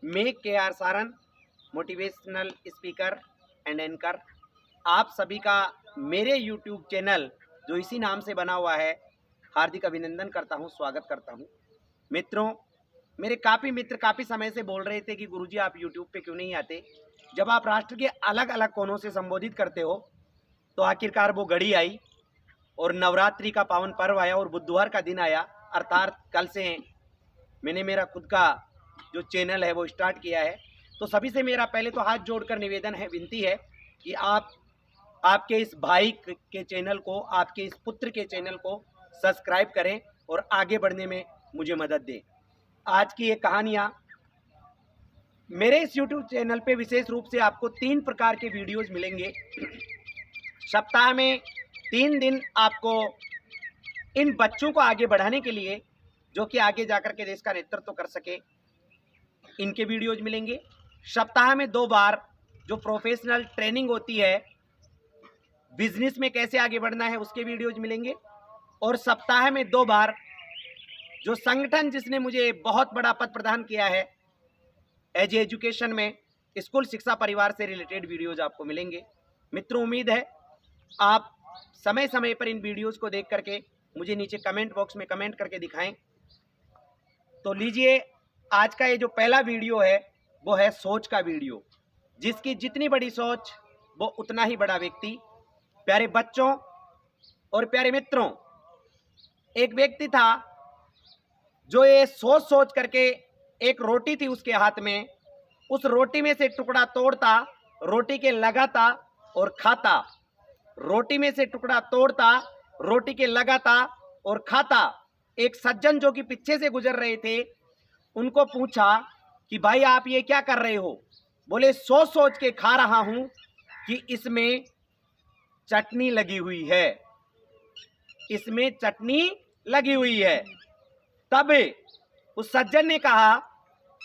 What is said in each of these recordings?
मैं KR Saran, motivational speaker and anchor, आप सभी का मेरे YouTube चैनल जो इसी नाम से बना हुआ है हार्दिक अभिनंदन करता हूं, स्वागत करता हूं। मित्रों, मेरे काफ़ी मित्र काफ़ी समय से बोल रहे थे कि गुरुजी आप YouTube पे क्यों नहीं आते। जब आप राष्ट्र के अलग अलग कोनों से संबोधित करते हो तो आखिरकार वो घड़ी आई और नवरात्रि का पावन पर्व आया और बुधवार का दिन आया, अर्थात कल से मैंने मेरा खुद का जो चैनल है वो स्टार्ट किया है। तो सभी से मेरा पहले तो हाथ जोड़कर निवेदन है, विनती है कि आप आपके इस भाई के चैनल को, आपके इस पुत्र के चैनल को सब्सक्राइब करें और आगे बढ़ने में मुझे मदद दें। आज की ये कहानियाँ मेरे इस YouTube चैनल पे विशेष रूप से आपको 3 प्रकार के वीडियोज़ मिलेंगे। सप्ताह में 3 दिन आपको इन बच्चों को आगे बढ़ाने के लिए, जो कि आगे जाकर के देश का नेतृत्व कर सके, इनके वीडियोज़ मिलेंगे। सप्ताह में 2 बार जो प्रोफेशनल ट्रेनिंग होती है, बिजनेस में कैसे आगे बढ़ना है, उसके वीडियोज़ मिलेंगे। और सप्ताह में 2 बार जो संगठन जिसने मुझे बहुत बड़ा पद प्रदान किया है एज एजुकेशन में, स्कूल शिक्षा परिवार से रिलेटेड वीडियोज़ आपको मिलेंगे। मित्रों, उम्मीद है आप समय समय पर इन वीडियोज़ को देख करके मुझे नीचे कमेंट बॉक्स में कमेंट करके दिखाएं। तो लीजिए, आज का ये जो पहला वीडियो है वो है सोच का वीडियो। जिसकी जितनी बड़ी सोच वो उतना ही बड़ा व्यक्ति। प्यारे बच्चों और प्यारे मित्रों, एक व्यक्ति था जो ये सोच सोच करके, एक रोटी थी उसके हाथ में, उस रोटी में से टुकड़ा तोड़ता, रोटी के लगाता और खाता। रोटी में से टुकड़ा तोड़ता, रोटी के लगाता और खाता। एक सज्जन जो कि पीछे से गुजर रहे थे, उनको पूछा कि भाई आप ये क्या कर रहे हो? बोले सोच सोच के खा रहा हूं कि इसमें चटनी लगी हुई है, इसमें चटनी लगी हुई है। तब उस सज्जन ने कहा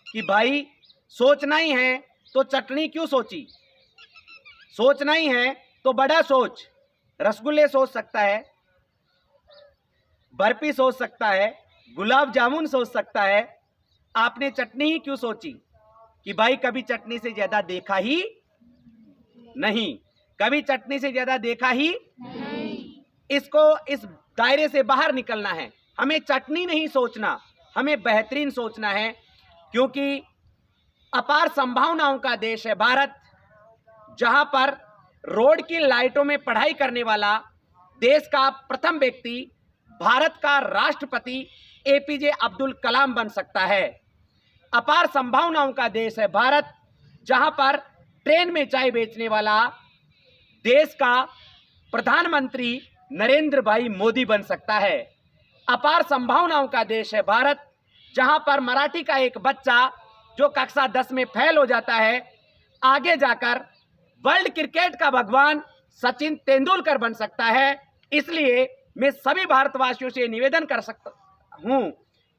कि भाई सोचना ही है तो चटनी क्यों सोची? सोचना ही है तो बड़ा सोच। रसगुल्ले सोच सकता है, बर्फी सोच सकता है, गुलाब जामुन सोच सकता है, आपने चटनी ही क्यों सोची? कि भाई कभी चटनी से ज्यादा देखा ही नहीं, कभी चटनी से ज्यादा देखा ही नहीं। इसको, इस दायरे से बाहर निकलना है। हमें चटनी नहीं सोचना, हमें बेहतरीन सोचना है, क्योंकि अपार संभावनाओं का देश है भारत, जहां पर रोड की लाइटों में पढ़ाई करने वाला देश का प्रथम व्यक्ति, भारत का राष्ट्रपति APJ अब्दुल कलाम बन सकता है। अपार संभावनाओं का देश है भारत, जहां पर ट्रेन में चाय बेचने वाला देश का प्रधानमंत्री नरेंद्र भाई मोदी बन सकता है। अपार संभावनाओं का देश है भारत, जहां पर मराठी का एक बच्चा जो कक्षा 10 में फेल हो जाता है, आगे जाकर वर्ल्ड क्रिकेट का भगवान सचिन तेंदुलकर बन सकता है। इसलिए मैं सभी भारतवासियों से निवेदन कर सकता हूं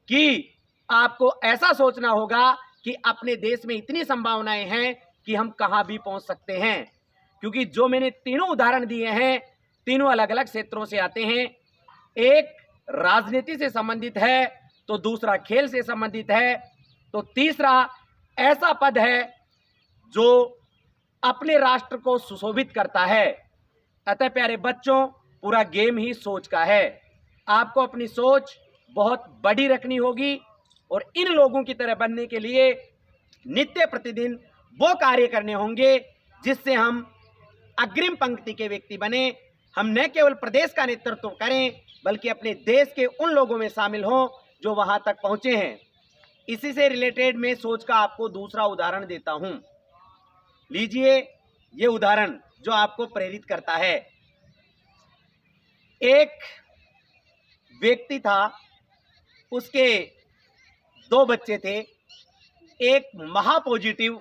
कि आपको ऐसा सोचना होगा कि अपने देश में इतनी संभावनाएं हैं कि हम कहां भी पहुंच सकते हैं। क्योंकि जो मैंने तीनों उदाहरण दिए हैं, तीनों अलग अलग क्षेत्रों से आते हैं। एक राजनीति से संबंधित है, तो दूसरा खेल से संबंधित है, तो तीसरा ऐसा पद है जो अपने राष्ट्र को सुशोभित करता है। अतः प्यारे बच्चों, पूरा गेम ही सोच का है। आपको अपनी सोच बहुत बड़ी रखनी होगी और इन लोगों की तरह बनने के लिए नित्य प्रतिदिन वो कार्य करने होंगे जिससे हम अग्रिम पंक्ति के व्यक्ति बने। हम न केवल प्रदेश का नेतृत्व करें, बल्कि अपने देश के उन लोगों में शामिल हों जो वहां तक पहुंचे हैं। इसी से रिलेटेड मैं सोच का आपको दूसरा उदाहरण देता हूं। लीजिए ये उदाहरण जो आपको प्रेरित करता है। एक व्यक्ति था, उसके 2 बच्चे थे, एक महा पॉजिटिव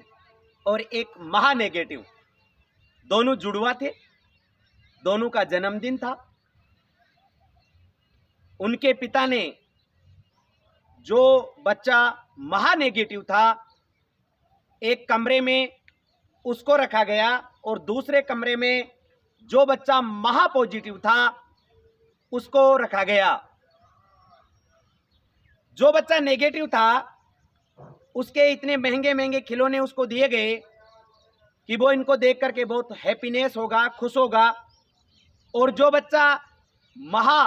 और एक महा नेगेटिव। दोनों जुड़वा थे, दोनों का जन्मदिन था। उनके पिता ने जो बच्चा महा नेगेटिव था, एक कमरे में उसको रखा गया और दूसरे कमरे में जो बच्चा महा पॉजिटिव था उसको रखा गया। जो बच्चा नेगेटिव था उसके इतने महंगे महंगे खिलौने उसको दिए गए कि वो इनको देख करके बहुत हैप्पीनेस होगा, खुश होगा। और जो बच्चा महा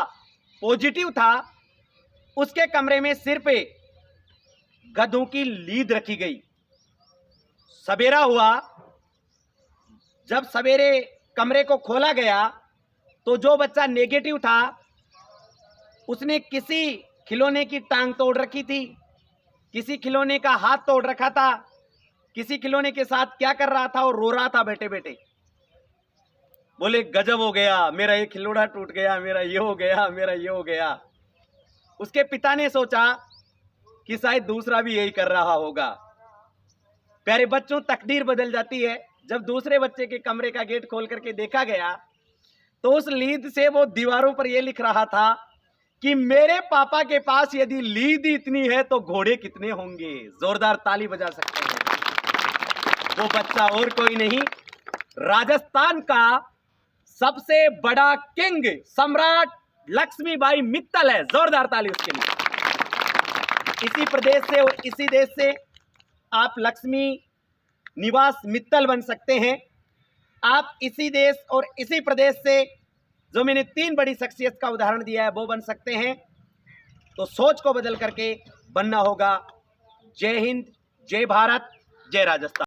पॉजिटिव था उसके कमरे में सिर पे गधों की लीद रखी गई। सवेरा हुआ, जब सवेरे कमरे को खोला गया तो जो बच्चा नेगेटिव था उसने किसी खिलौने की टांग तोड़ रखी थी, किसी खिलौने का हाथ तोड़ रखा था, किसी खिलौने के साथ क्या कर रहा था और रो रहा था बैठे बैठे। बोले गजब हो गया, मेरा ये खिलौना टूट गया, मेरा ये हो गया, मेरा ये हो गया। उसके पिता ने सोचा कि शायद दूसरा भी यही कर रहा होगा। प्यारे बच्चों, तकदीर बदल जाती है। जब दूसरे बच्चे के कमरे का गेट खोल करके देखा गया तो उस लीद से वो दीवारों पर यह लिख रहा था कि मेरे पापा के पास यदि लीद इतनी है तो घोड़े कितने होंगे। जोरदार ताली बजा सकते हैं। वो बच्चा और कोई नहीं, राजस्थान का सबसे बड़ा किंग सम्राट लक्ष्मीबाई मित्तल है। जोरदार ताली उसके लिए। इसी प्रदेश से और इसी देश से आप लक्ष्मी निवास मित्तल बन सकते हैं। आप इसी देश और इसी प्रदेश से, जो मैंने 3 बड़ी शख्सियत का उदाहरण दिया है, वो बन सकते हैं। तो सोच को बदल करके बनना होगा। जय हिंद, जय भारत, जय राजस्थान।